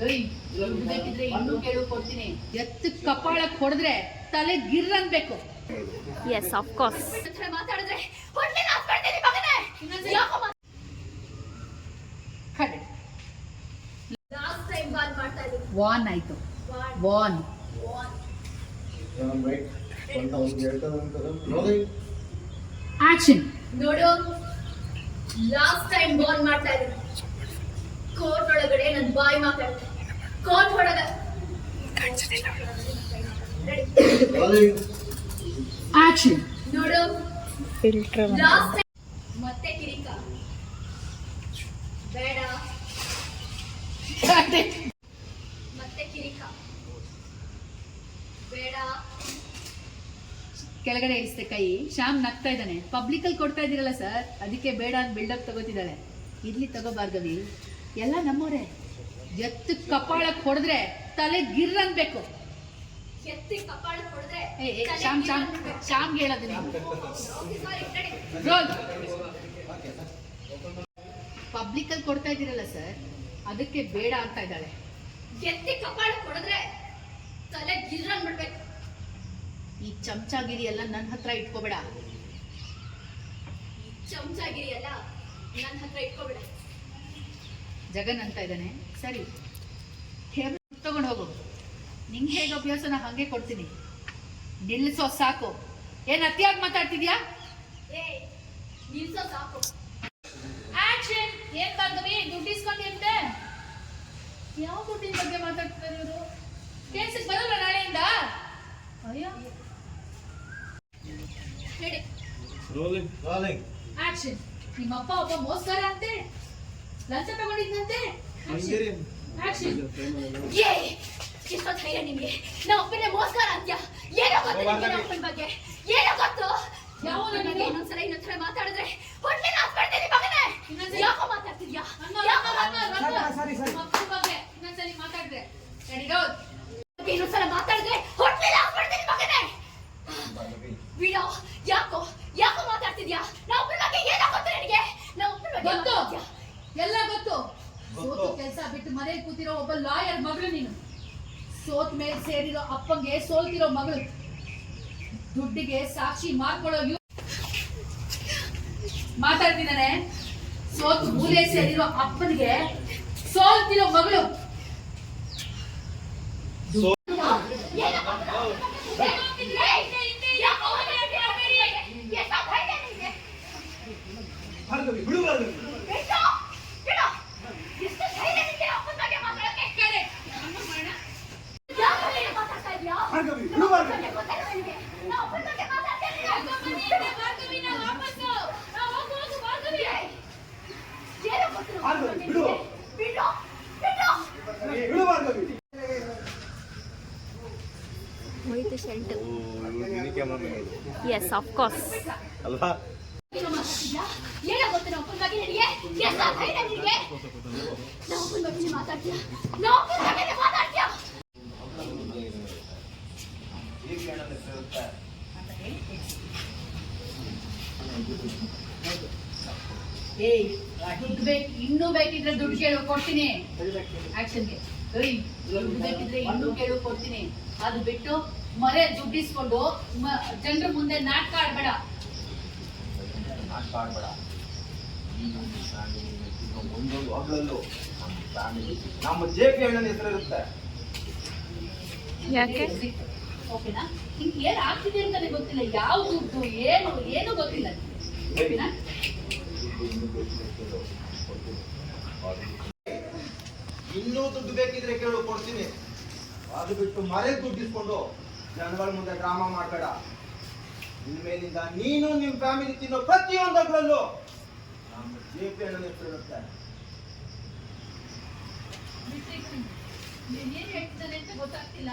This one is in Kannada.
ದುಡ್ಡು ಬೇಕಿದ್ರೆ ಇನ್ನೂ ಕೇಳು ಕೊಡ್ತೀನಿ. ಎತ್ತು ಕಪಾಳಕ್ಕೆ ಹೊಡೆದ್ರೆ ತಲೆ ಗಿರ್ ಅನ್ಬೇಕು. Yes of course. ಮಾತಾಡಿದ್ರೆ ವಾನ್ ಆಯ್ತು. ವಾನ್ ಆಕ್ಷನ್. ನೋಡು, ಲಾಸ್ಟ್ ಟೈಮ್ ಬಾಲ್ ಮಾಡ್ತಾ ಇದ್ದೀನಿ. ಕೋರ್ಟ್ ಒಳಗಡೆ ನನ್ ಬಾಯಿ ಮಾತಾಡುತ್ತೆ. ಕೋರ್ಟ್ ಒಳಗಡೆ ಆಕ್ಷನ್. ನೋಡು, ಲಾಸ್ಟ್ ಟೈಮ್ ಮತ್ತೆ ಕಿರಿಕ ಬೇಡ. ಮತ್ತೆ ಕಿರಿಕ ಬೇಡ. ಕೆಳಗಡೆ ಇಳಿಸ್ತೆ ಕೈ. ಶ್ಯಾಮ್ ನಗ್ತಾ ಇದ್ದಾನೆ. ಪಬ್ಲಿಕ್ ಅಲ್ಲಿ ಕೊಡ್ತಾ ಇದ್ದೀರಲ್ಲ ಸರ್, ಅದಕ್ಕೆ ಬೇಡ ಅಂತ ಬಿಲ್ಡಪ್ ತಗೋತಿದ್ದಾಳೆ. ಇರ್ಲಿ ತಗೋ ಭಾರ್ಗವಿ, ಎಲ್ಲ ನಮ್ಮೋರೆ. ಎತ್ತು ಕಪಾಳಕ್ಕೆ ಹೊಡೆದ್ರೆ ತಲೆ ಗಿರ್ ಅನ್ಬೇಕು. ಎತ್ತಿ ಕಪಾಳಕ್ಕೆ ಹೊಡೆದ್ರೆ ಶ್ಯಾಮ್ ಹೇಳೋದು ಪಬ್ಲಿಕ್ ಅಲ್ಲಿ ಕೊಡ್ತಾ ಇದ್ದೀರಲ್ಲ ಸರ್, ಅದಕ್ಕೆ ಬೇಡ ಅಂತ ಇದ್ದಾಳೆ. ಎತ್ತಿ ಕಪಾಳಕ್ಕೆ ಹೊಡೆದ್ರೆ ತಲೆ ಗಿರ್ ಅನ್ಬಿಡ್ಬೇಕು. ಈ ಚಮಚಾಗಿರಿ ಎಲ್ಲ ನನ್ನ ಹತ್ರ ಇಟ್ಕೋಬೇಡ. ಚಮಚಾಗಿರಿ ಎಲ್ಲ ನನ್ನ ಹತ್ರ ಇಟ್ಕೋಬೇಡ. ಜಗನ್ ಅಂತ ಇದ್ದಾನೆ. ಸರಿ, ತಗೊಂಡು ಹೋಗು. ನಿಂಗೆ ಹೇಗೆ ಅಭ್ಯಾಸ ನಾ ಹಾಗೆ ಕೊಡ್ತೀನಿ. ನಿಲ್ಲಿಸೋ ಸಾಕು. ಏನ್ ಅತಿಯಾಗಿ ಮಾತಾಡ್ತಿದ್ಯಾ? ನಿಲ್ಸೋ ಸಾಕು. ಆಕ್ಷನ್. ಏನ್ ಭಾರ್ಗವಿ, ದುಡ್ಡು ಇಸ್ಕೊಂಡಿದ್ದೆ? ಯಾವ ದುಡ್ಡಿನ ಬಗ್ಗೆ ಮಾತಾಡ್ತಾರೆ ಇವರು? ಕೆಲ್ಸಕ್ಕೆ ಬರೋಲ್ಲ ನಾಳೆಯಿಂದ? ಅಯ್ಯೋ. ಹೇಳಿ. ಆಕ್ಷನ್. ನಿಮ್ಮಪ್ಪ ಒಬ್ಬ ಮೋಸ್ಕರ ಅಂತೆ, ಲಂಚ ತಗೊಂಡಿದ್ದಂತೆ. ಆಕ್ಷನ್. ಎಷ್ಟೊತ್ತು ಧೈರ್ಯ ನಿಮ್ಗೆ? ನಮ್ಮ ಅಪ್ಪನೇ ಮೋಸ್ಕರ ಅಂತ್ಯ? ಏನೋ ಗೊತ್ತು ನಿಮ್ಗೆ ನಮ್ಮ ಅಪ್ಪನ ಬಗ್ಗೆ? ಏನೋ ಗೊತ್ತು? ಯಾವ ಬಗ್ಗೆ ಇನ್ನೊಂದ್ಸಲ ಮಾತಾಡಿದ್ರೆ ಹೊಟ್ಟೆ ಹಾಕ್ಬಿಡ್ತೀನಿ ಮಗನೇ. ಯಾಕೋ ಮಾತಾಡ್ತಿದ್ಯಾ? ಇನ್ನೊಂದ್ಸಲಿ ಮಾತಾಡಿದ್ರೆ ಇನ್ನೊಂದ್ಸಲ ಮಾತಾಡಿದ್ರೆ ಹೊಟ್ಟೆ ಹಾಕ್ಬಿಡ್ತೀನಿ ಮಗನೇ. ಬಿಡೋ. ಯಾಕೋ ಮಾತಾಡ್ತಿದ್ಯಾ? ನಮ್ಮ ಅಪ್ಪನ ಬಗ್ಗೆ ಏನೋ ಗೊತ್ತು ನಿನಗೆ? ನಮ್ಮ ಅಪ್ಪನ ಬಗ್ಗೆ ಗೊತ್ತು, ಎಲ್ಲ ಗೊತ್ತು. ಸೋತು ಕೆಲಸ ಬಿಟ್ಟು ಮನೇಲಿ ಕೂತಿರೋ ಒಬ್ಬ ಲಾಯರ್ ಮಗಳು ನೀನು. ಸೋತ್ ಮೇಲೆ ಸೇರಿರೋ ಅಪ್ಪಂಗೆ ಸೋಲ್ತಿರೋ ಮಗಳು. ದುಡ್ಡಿಗೆ ಸಾಕ್ಷಿ ಮಾಡ್ಕೊಳ್ಳೋ ಮಾತಾಡ್ತಿದ್ದಾನೆ. ಸೋತ್ ಮೂಲೆ ಸೇರಿರೋ ಅಪ್ಪನಿಗೆ ಸೋಲ್ತಿರೋ ಮಗಳು. ಹೋಯ್ತು ಶೆಲ್ಟ್. S of course. ಅಲ್ವಾ? ಏನೋ ಗೊತ್ತು ನಮ್ಮ ಅಪ್ಪನ ಬಗ್ಗೆ ನಿನಗೆ? ಎಷ್ಟು ಧೈರ್ಯ ನಿನಗೆ? ನಮ್ಮ ಅಪ್ಪನ ಬಗ್ಗೆ ಮಾತಾಡ್ತೀಯ? ನಮ್ಮ ಅಪ್ಪನ ಬಗ್ಗೆ ಮಾತಾಡ್ತೀಯ? ಏಯ್, ದುಡ್ಡು ಇನ್ನೂ ಬೇಕಿದ್ರೆ ದುಡ್ಡು ಕೇಳು ಕೊಡ್ತೀನಿ. ಆಕ್ಷನ್ಗೆ. ದುಡ್ಡು ಬೇಕಿದ್ರೆ ಇನ್ನೂ ಕೇಳು ಕೊಡ್ತೀನಿ. ಅದು ಬಿಟ್ಟು ಮರೆ ದುಡ್ಡಿಸ್ಕೊಂಡು ಜನರ ಮುಂದೆ ನಾಟಕ ಆಡ್ಬೇಡ. ಒಂದೊಂದು ಹಗಲಲ್ಲೂ ನಮ್ಮ ಜೆಪಿ ಅಣ್ಣನ ಹೆಸರಿರುತ್ತೆ. ಯಾಕೆ? ಓಕೆನಾ? ನಿಂಗೆ ಏನ್ ಆಗ್ತಿದೆ ಅಂತಾನೆ ಗೊತ್ತಿಲ್ಲ. ಯಾವ ದುಡ್ಡು ಏನು ಗೊತ್ತಿಲ್ಲ. ಓಕೆನಾ? ಇನ್ನೂ ದುಡ್ಡು ಬೇಕಿದ್ರೆ ಕೇಳು ಕೊಡ್ತೀನಿ. ಅದು ಬಿಟ್ಟು ಮರೆ ದುಡ್ಡಿಸ್ಕೊಂಡು ಜನಗಳ ಮುಂದೆ ಡ್ರಾಮಾ ಮಾಡಬೇಡ. ಇನ್ಮೇಲಿಂದ ನೀನು ನಿಮ್ ಫ್ಯಾಮಿಲಿ ತಿನ್ನೋ ಪ್ರತಿಯೊಂದಗಳಲ್ಲೂ ನಮ್ಮ ಜೆಪಿ ಅಣ್ಣನ ಹೆಸರಿರುತ್ತೆ. ಏನ್ ಹೇಳ್ತಿದ್ದಾನೆ ಅಂತ ಗೊತ್ತಾಗ್ತಿಲ್ಲ.